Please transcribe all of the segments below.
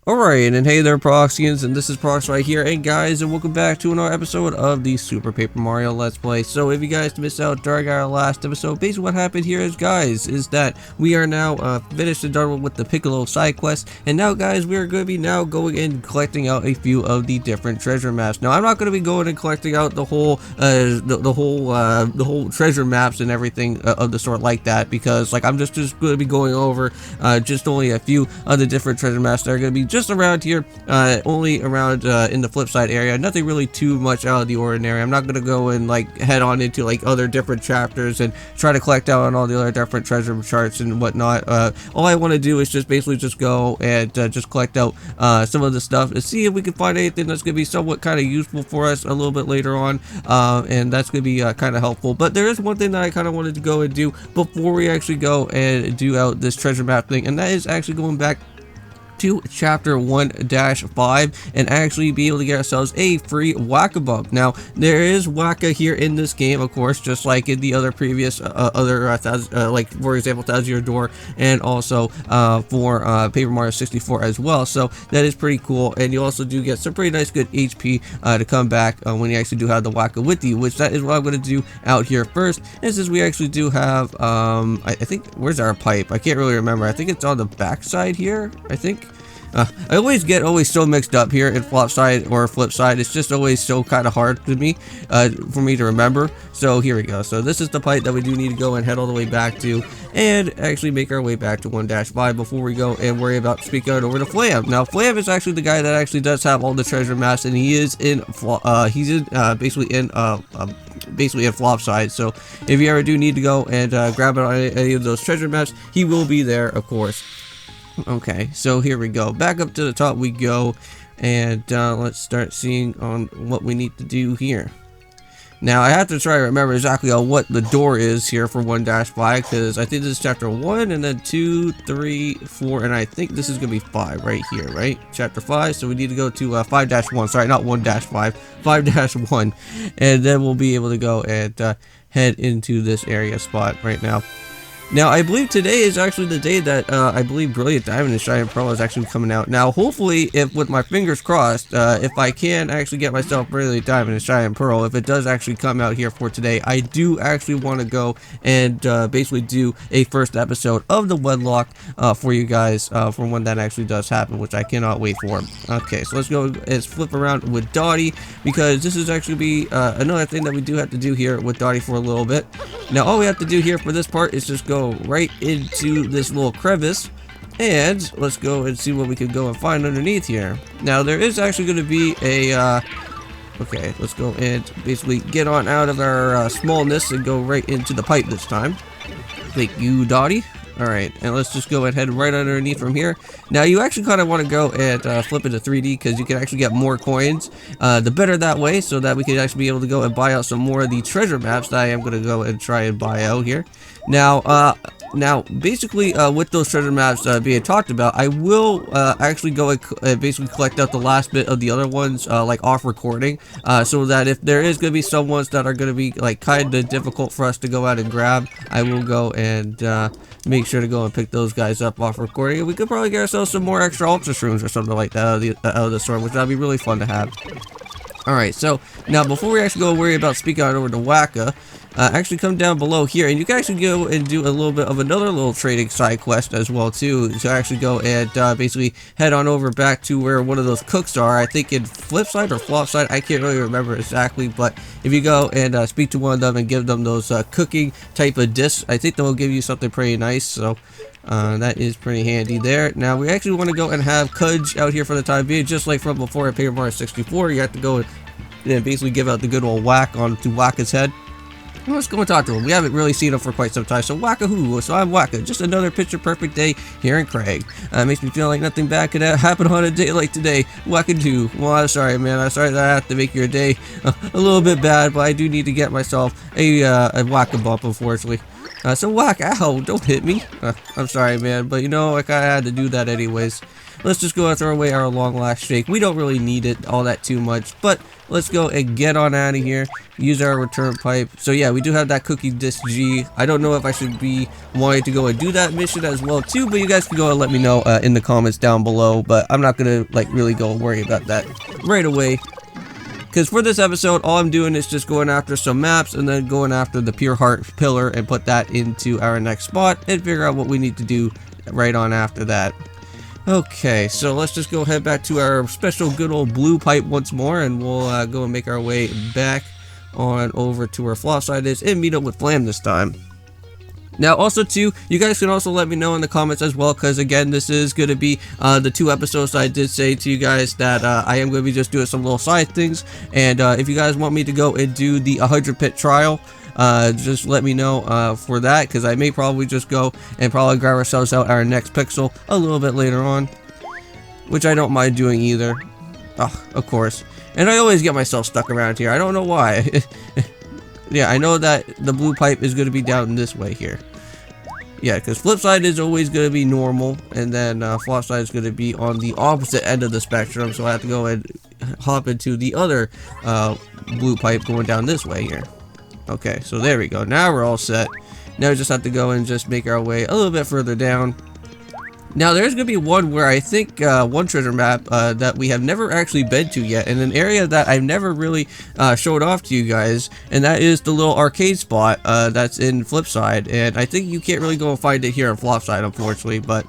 Alright, and hey there Proxyians, and this is Proxify here, and guys, and welcome back to another episode of the Super Paper Mario Let's Play. So if you guys missed out during our last episode, basically what happened here is, guys, is that we are now finished and done with the Piccolo side quest, and now guys, we are going to be now going and collecting out a few of the different treasure maps. Now I'm not going to be going and collecting out the whole the whole treasure maps and everything of the sort like that, because like I'm just going to be going over just only a few of the different treasure maps that are going to be just around here, only around in the Flipside area. Nothing really too much out of the ordinary. I'm not gonna go and like head on into like other different chapters and try to collect out on all the other different treasure charts and whatnot. All I want to do is just basically just go and just collect out some of the stuff and see if we can find anything that's gonna be somewhat kind of useful for us a little bit later on, and that's gonna be kind of helpful. But there is one thing that I kind of wanted to go and do before we actually go and do out this treasure map thing, and that is actually going back to chapter 1-5 and actually be able to get ourselves a free Wacka bump. Now there is Wacka here in this game, of course, just like in the other previous like for example Thousand Year Door, and also for Paper Mario 64 as well. So that is pretty cool, and you also do get some pretty nice good HP to come back when you actually do have the Wacka with you, which that is what I'm going to do out here first. And since we actually do have I think, where's our pipe? I can't really remember. I think it's on the back side here, I think. I always get so mixed up here in Flipside or Flipside. It's just always so kind of hard to me, for me to remember. So here we go. So this is the pipe that we do need to go and head all the way back to, and actually make our way back to 1-5 before we go and worry about speaking over to Flam. Now Flam is actually the guy that actually does have all the treasure maps, and he is in basically in Flopside. So if you ever do need to go and grab it on any of those treasure maps, he will be there, of course. Okay, so here we go. Back up to the top we go, and let's start seeing on what we need to do here. Now I have to try to remember exactly on what the door is here for 1-5, because I think this is chapter 1, and then 2, 3, 4, and I think this is gonna be 5 right here, right? Chapter 5. So we need to go to 5-1. Sorry, not 1-5. 5-1, and then we'll be able to go and head into this area spot right now. Now, I believe today is actually the day that I believe Brilliant Diamond and Giant Pearl is actually coming out. Now, hopefully, if with my fingers crossed, if I can actually get myself Brilliant Diamond and Giant Pearl, if it does actually come out here for today, I do actually want to go and basically do a first episode of the Wedlock for you guys for when that actually does happen, which I cannot wait for. Okay, so let's go and flip around with Dottie, because this is actually be another thing that we do have to do here with Dottie for a little bit. Now, all we have to do here for this part is just go right into this little crevice, and let's go and see what we can go and find underneath here. Now there is actually going to be a okay, let's go and basically get on out of our smallness and go right into the pipe this time. Thank you, Dottie. Alright, and let's just go and head right underneath from here. Now you actually kind of want to go and flip into 3D, because you can actually get more coins. The better that way, so that we can actually be able to go and buy out some more of the treasure maps that I am going to go and try and buy out here. Now, basically, with those treasure maps being talked about, I will actually go and basically collect out the last bit of the other ones, like off recording, so that if there is going to be some ones that are going to be like kind of difficult for us to go out and grab, I will go and make sure to go and pick those guys up off recording. And we could probably get ourselves some more extra ultra shrooms or something like that out of the store, which would be really fun to have. Alright, so now before we actually go worry about speaking out over to Wacka, actually come down below here, and you can actually go and do a little bit of another little trading side quest as well too, to actually go and basically head on over back to where one of those cooks are. I think in Flipside or Flopside, I can't really remember exactly, but if you go and speak to one of them and give them those cooking type of discs, I think they'll give you something pretty nice. So that is pretty handy there. Now we actually want to go and have Kudge out here for the time being, just like from before at Paper Mario 64. You have to go and basically give out the good old whack onto Wacka's head. Well, let's go and talk to him. We haven't really seen him for quite some time. So Wacka-hoo. So I'm Wacka. Just another picture perfect day here in Craig. Makes me feel like nothing bad could happen on a day like today. Wacka-doo. Well, I'm sorry, man. I'm sorry that I have to make your day a little bit bad, but I do need to get myself a Wacka bump, unfortunately. So whack, ow, don't hit me. I'm sorry, man, but you know, like, I had to do that anyways. Let's just go and throw away our long last shake. We don't really need it all that too much, but let's go and get on out of here. Use our return pipe. So yeah, we do have that cookie disc G. I don't know if I should be wanting to go and do that mission as well too, but you guys can go and let me know in the comments down below. But I'm not gonna like really go and worry about that right away. Because for this episode, all I'm doing is just going after some maps and then going after the Pure Heart pillar and put that into our next spot and figure out what we need to do right on after that. Okay, so let's just go head back to our special good old blue pipe once more, and we'll go and make our way back on over to where Flipside is and meet up with Flam this time. Now also too, you guys can also let me know in the comments as well, because again, this is going to be the 2 episodes I did say to you guys that I am going to be just doing some little side things, and if you guys want me to go and do the 100 pit trial, just let me know for that, because I may probably just go and probably grab ourselves out our next pixel a little bit later on, which I don't mind doing either. Oh, of course. And I always get myself stuck around here. I don't know why. Yeah, I know that the blue pipe is going to be down this way here. Yeah, because Flipside is always going to be normal, and then Flipside is going to be on the opposite end of the spectrum, so I have to go and hop into the other blue pipe going down this way here. Okay, so there we go. Now we're all set. Now we just have to go and just make our way a little bit further down. Now there's going to be one where I think one treasure map that we have never actually been to yet, in an area that I've never really showed off to you guys, and that is the little arcade spot that's in Flipside, and I think you can't really go and find it here on Flipside, unfortunately, but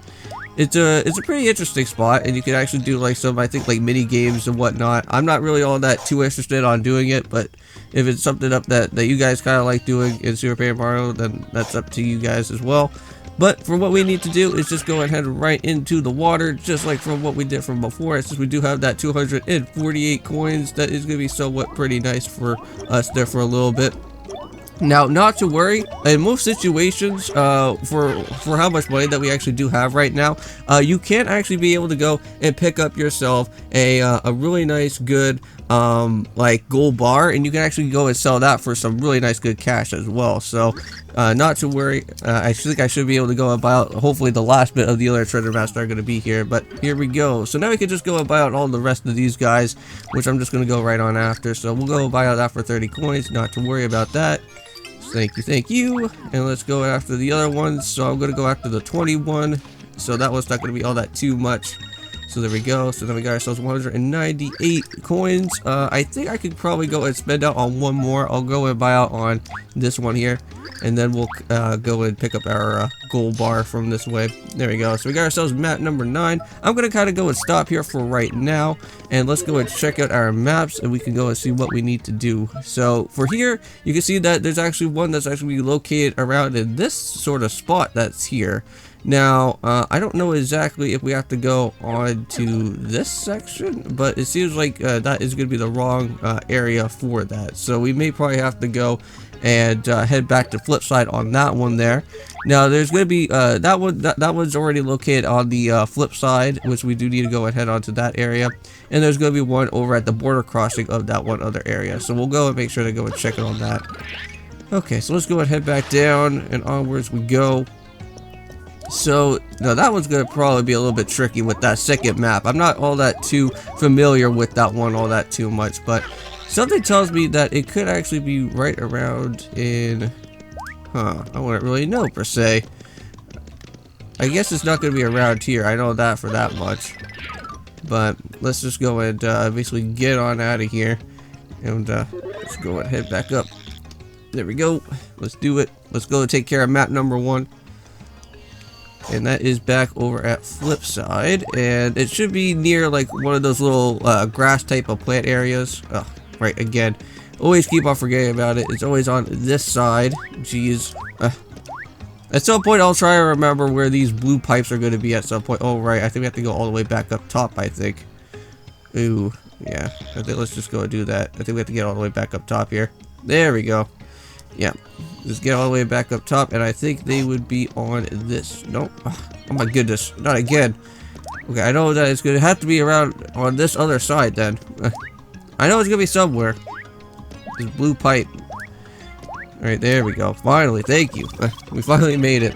it's a pretty interesting spot, and you can actually do like some, I think, like mini games and whatnot. I'm not really all that too interested on doing it, but if it's something up that you guys kind of like doing in Super Paper Mario, then that's up to you guys as well. But for what we need to do is just go ahead right into the water, just like from what we did from before. Since we do have that 248 coins, that is going to be somewhat pretty nice for us there for a little bit. Now, not to worry, in most situations, for how much money that we actually do have right now, you can actually be able to go and pick up yourself a really nice, good, like gold bar, and you can actually go and sell that for some really nice, good cash as well. So, not to worry, I think I should be able to go and buy out, hopefully, the last bit of the other treasure maps that are going to be here, but here we go. So now we can just go and buy out all the rest of these guys, which I'm just going to go right on after. So we'll go and buy out that for 30 coins, not to worry about that. Thank you, and let's go after the other ones. So I'm going to go after the 21, so that one's not going to be all that too much. So there we go. So then we got ourselves 198 coins. I think I could probably go and spend out on one more. I'll go and buy out on this one here, and then we'll go and pick up our gold bar from this way. There we go. So we got ourselves map number 9. I'm going to kind of go and stop here for right now, and let's go and check out our maps, and we can go and see what we need to do. So for here, you can see that there's actually one that's actually located around in this sort of spot that's here. Now, I don't know exactly if we have to go on to this section, but it seems like that is going to be the wrong area for that. So we may probably have to go and head back to Flipside on that one there. Now, there's going to be that one's already located on the flip side, which we do need to go and head on to that area. And there's going to be one over at the border crossing of that one other area. So we'll go and make sure to go and check it on that. Okay, so let's go and head back down, and onwards we go. So, now that one's going to probably be a little bit tricky with that second map. I'm not all that too familiar with that one all that too much, but something tells me that it could actually be right around in, I wouldn't really know per se. I guess it's not going to be around here, I know that for that much. But let's just go and basically get on out of here, and let's go and head back up. There we go, let's do it. Let's go and take care of map number 1. And that is back over at Flipside, and it should be near like one of those little grass type of plant areas. Oh, right, again, always keep on forgetting about it. It's always on this side. Jeez. At some point I'll try to remember where these blue pipes are going to be at some point. Oh right, I think we have to go all the way back up top, I think. Ooh, yeah, I think let's just go and do that. I think we have to get all the way back up top here. There we go. Yeah, just get all the way back up top, and I think they would be on this. Nope. Oh my goodness, not again. Okay, I know that it's gonna have to be around on this other side then. I know it's gonna be somewhere. This blue pipe. Alright, there we go. Finally, thank you. We finally made it.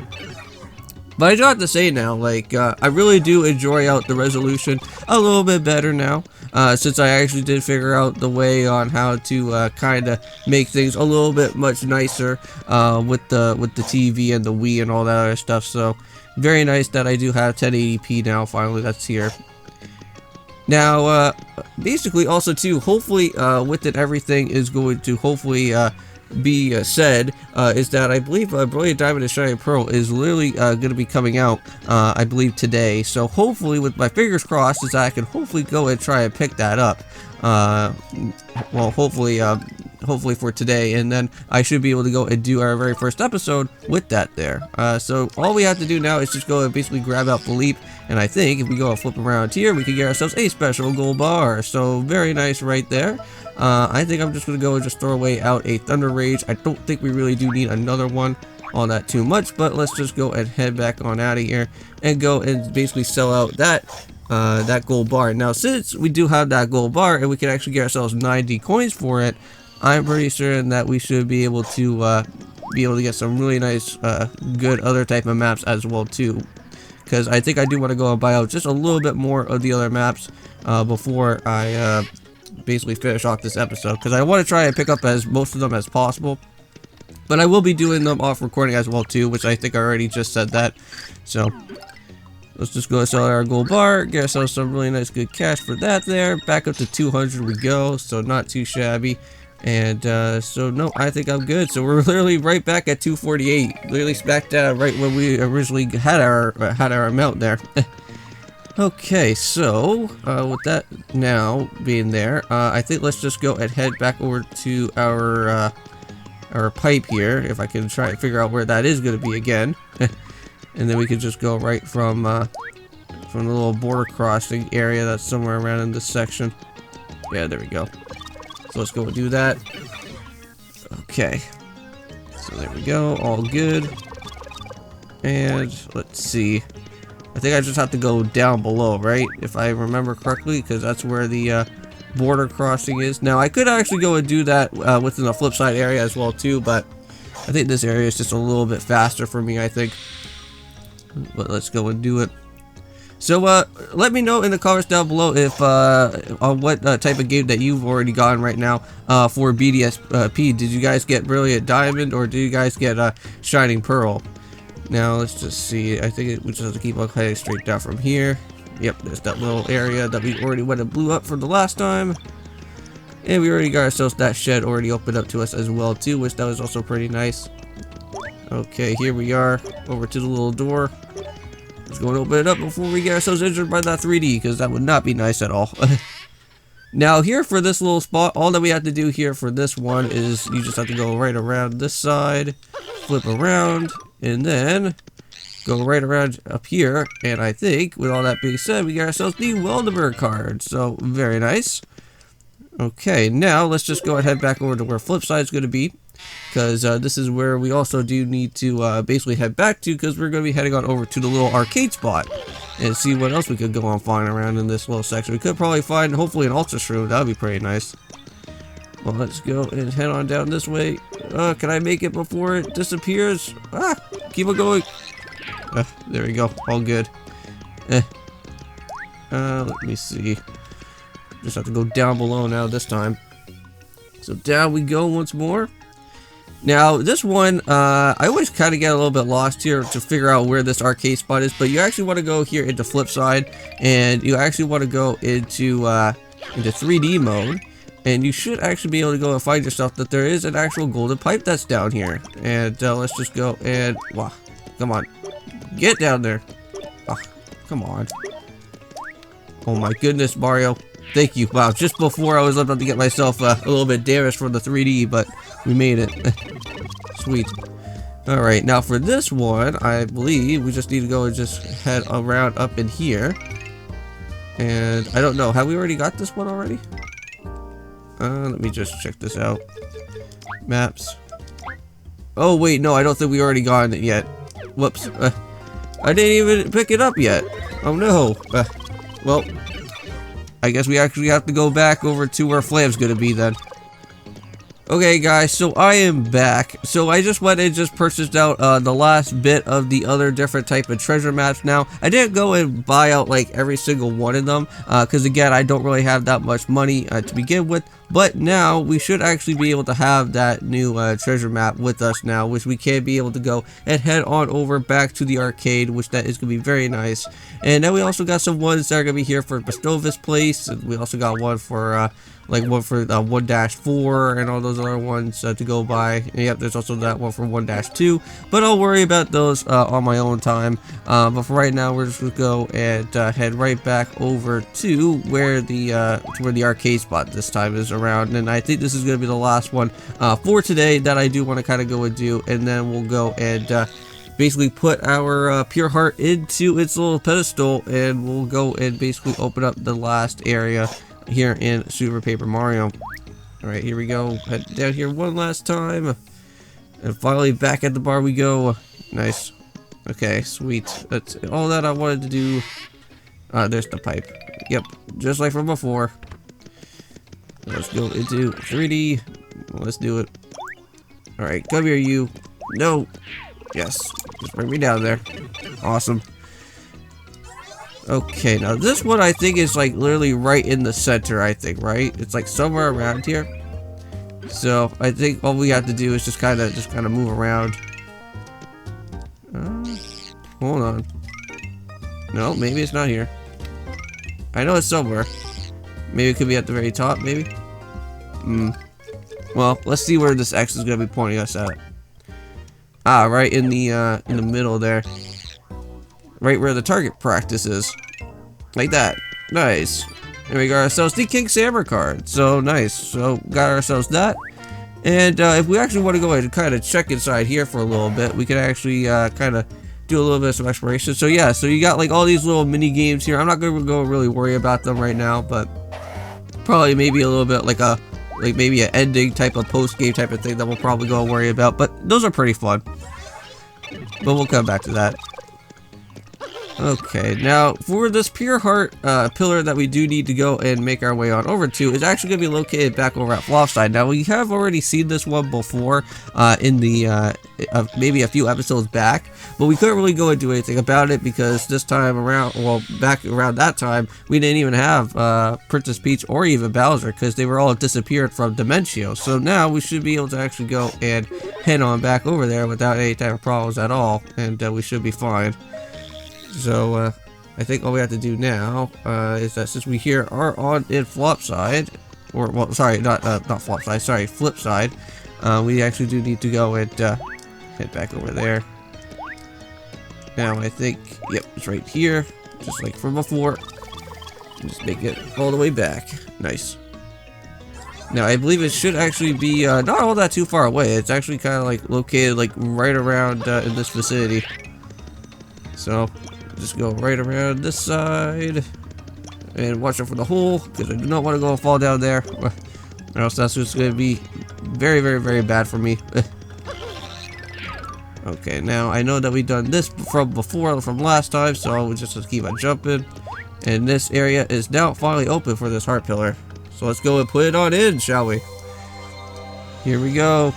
But I do have to say now, like, I really do enjoy out the resolution a little bit better now. Since I actually did figure out the way on how to kind of make things a little bit much nicer with the TV and the Wii and all that other stuff. So very nice that I do have 1080p now. Finally, that's here. Now, basically, also too, hopefully, with it, everything is going to hopefully be said is that I believe Brilliant Diamond and Shining Pearl is literally going to be coming out, I believe today. So hopefully, with my fingers crossed, is that I can hopefully go and try and pick that up. Well, hopefully for today, and then I should be able to go and do our very first episode with that there. So all we have to do now is just go and basically grab out Philippe, and I think if we go and flip around here, we can get ourselves a special gold bar. So very nice right there. I think I'm just going to go and just throw away out a Thunder Rage. I don't think we really do need another one on that too much, but let's just go and head back on out of here and go and basically sell out that gold bar. Now, since we do have that gold bar and we can actually get ourselves 90 coins for it, I'm pretty certain that we should be able to get some really nice, good other type of maps as well too. Because I think I do want to go and buy out just a little bit more of the other maps before I basically finish off this episode. Because I want to try and pick up as most of them as possible. But I will be doing them off recording as well too, which I think I already just said that. So let's just go sell our gold bar, get ourselves some really nice good cash for that there. Back up to 200 we go, so not too shabby. And so no, I think I'm good. So we're literally right back at 248, literally smack dab right when we originally had our amount there. Okay, so with that now being there, I think let's just go and head back over to our pipe here, if I can try and figure out where that is going to be again. And then we can just go right from the little border crossing area that's somewhere around in this section. Yeah, there we go. So let's go and do that. Okay. So there we go, all good. And let's see. I think I just have to go down below, right? If I remember correctly, because that's where the border crossing is. Now, I could actually go and do that within the Flipside area as well too, but I think this area is just a little bit faster for me, I think. But let's go and do it. So let me know in the comments down below if on what type of game that you've already gotten right now for BDSP. Did you guys get Brilliant Diamond or do you guys get Shining Pearl? Now let's just see. I think we just have to keep on heading straight down from here. Yep, there's that little area that we already went and blew up for the last time. And we already got ourselves that shed already opened up to us as well too, which that was also pretty nice. Okay, here we are over to the little door. Let's go and open it up before we get ourselves injured by that 3D, because that would not be nice at all. Now here for this little spot, all that we have to do here for this one is you just have to go right around this side, flip around, and then go right around up here. And I think with all that being said, we got ourselves the Weldeberg card. So very nice. Okay, now let's just go and head back over to where Flipside is going to be, because this is where we also do need to basically head back to, because we're going to be heading on over to the little arcade spot and see what else we could go on flying around in this little section. We could probably find hopefully an Ultra Shroom. That would be pretty nice. Well, let's go and head on down this way. Can I make it before it disappears? Keep on going. There we go, all good. Let me see. Just have to go down below now this time. So down we go once more. Now this one, I always kind of get a little bit lost here to figure out where this arcade spot is, but you actually want to go here into Flipside, and you actually want to go into 3D mode, and you should actually be able to go and find yourself that there is an actual golden pipe that's down here. And let's just go and wow, come on, get down there. Come on. Oh my goodness, Mario. Thank you. Wow, just before I was about to get myself a little bit damaged from the 3D, but we made it. Sweet. Alright, now for this one, I believe we just need to go and just head around up in here. And I don't know, have we already got this one already? Let me just check this out. Maps. Oh wait, no, I don't think we already gotten it yet. Whoops. I didn't even pick it up yet. Oh no. Well, I guess we actually have to go back over to where Flam's gonna be then. Okay guys, so I am back. So I just went and just purchased out the last bit of the other different type of treasure maps. Now, I didn't go and buy out like every single one of them, because again, I don't really have that much money to begin with. But now, we should actually be able to have that new treasure map with us now, which we can be able to go and head on over back to the arcade, which that is going to be very nice. And then we also got some ones that are going to be here for Bestovis Place, and we also got one for, like one for 1-4 and all those other ones to go by. And yep, there's also that one for 1-2, but I'll worry about those on my own time. But for right now, we're just going to go and head right back over to where the arcade spot this time is around, and I think this is going to be the last one for today that I do want to kind of go and do, and then we'll go and basically put our pure heart into its little pedestal, and we'll go and basically open up the last area here in Super Paper Mario. Alright, here we go. Head down here one last time. And finally back at the bar we go. Nice. Okay, sweet. That's all that I wanted to do. There's the pipe. Yep, just like from before. Let's go into 3D. Let's do it. Alright, come here, you. No. Yes. Just bring me down there. Awesome. Okay, now this one I think is like literally right in the center, I think, right? It's like somewhere around here. So I think all we have to do is just kind of move around. Hold on. No, maybe it's not here. I know it's somewhere. Maybe it could be at the very top, maybe? Well, let's see where this X is gonna be pointing us at. Ah, right in the middle there. Right where the target practice is. Like that. Nice. And we got ourselves the King Sammer card. So nice. So got ourselves that. And if we actually want to go ahead and kind of check inside here for a little bit, we can actually kind of do a little bit of some exploration. So yeah, so you got like all these little mini games here. I'm not going to go really worry about them right now, but probably maybe a little bit like maybe an ending type of post game type of thing that we'll probably go and worry about. But those are pretty fun. But we'll come back to that. Okay, now for this pure heart pillar that we do need to go and make our way on over to is actually going to be located back over at Flipside. Now we have already seen this one before in the maybe a few episodes back, but we couldn't really go and do anything about it because this time around, well, back around that time, we didn't even have Princess Peach or even Bowser because they were all disappeared from Dimentio. So now we should be able to actually go and head on back over there without any type of problems at all, and we should be fine. So, I think all we have to do now, is that since we here are on in Flipside, or, well, sorry, not Flipside, sorry, Flipside, we actually do need to go and, head back over there. Now, I think, yep, it's right here, just like from before. Just make it all the way back. Nice. Now, I believe it should actually be, not all that too far away. It's actually kind of, like, located, like, right around, in this vicinity. So, just go right around this side and watch out for the hole because I do not want to go and fall down there, or else that's just going to be very, very, very bad for me. Okay, now I know that we've done this from before, from last time, so we'll just keep on jumping. And this area is now finally open for this heart pillar. So let's go and put it on in, shall we? Here we go.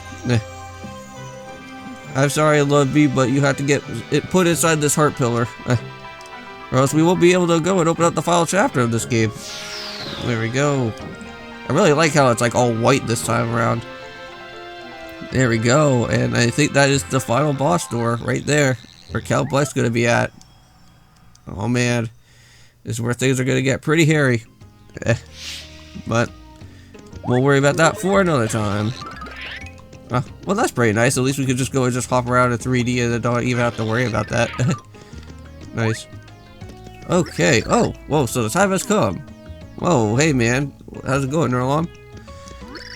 I'm sorry, Love B, but you have to get it put inside this heart pillar. Or else we won't be able to go and open up the final chapter of this game. There we go. I really like how it's like all white this time around. There we go. And I think that is the final boss door right there. Where Count Bleck's going to be at. Oh man. This is where things are going to get pretty hairy. But we'll worry about that for another time. Well, that's pretty nice. At least we could just go and just hop around in 3D and then don't even have to worry about that. Nice. Okay. Oh, whoa, so the time has come. Whoa, hey man. How's it going, Nerlon?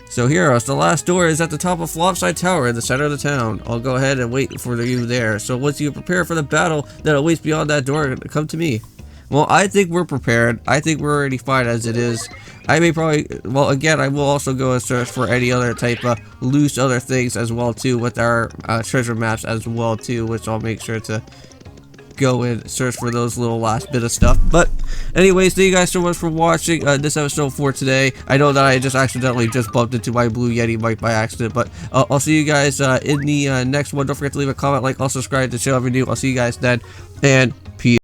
So here, the last door is at the top of Flipside Tower in the center of the town. I'll go ahead and wait for you there. So once you prepare for the battle that awaits beyond that door, come to me. Well, I think we're prepared. I think we're already fine as it is. I may probably, well, again, I will also go and search for any other type of loose other things as well, too, with our treasure maps as well, too, which I'll make sure to go and search for those little last bit of stuff. But anyways, thank you guys so much for watching this episode for today. I know that I just accidentally just bumped into my Blue Yeti mic by accident, but I'll see you guys in the next one. Don't forget to leave a comment, like, also subscribe to the channel if you're new. I'll see you guys then, and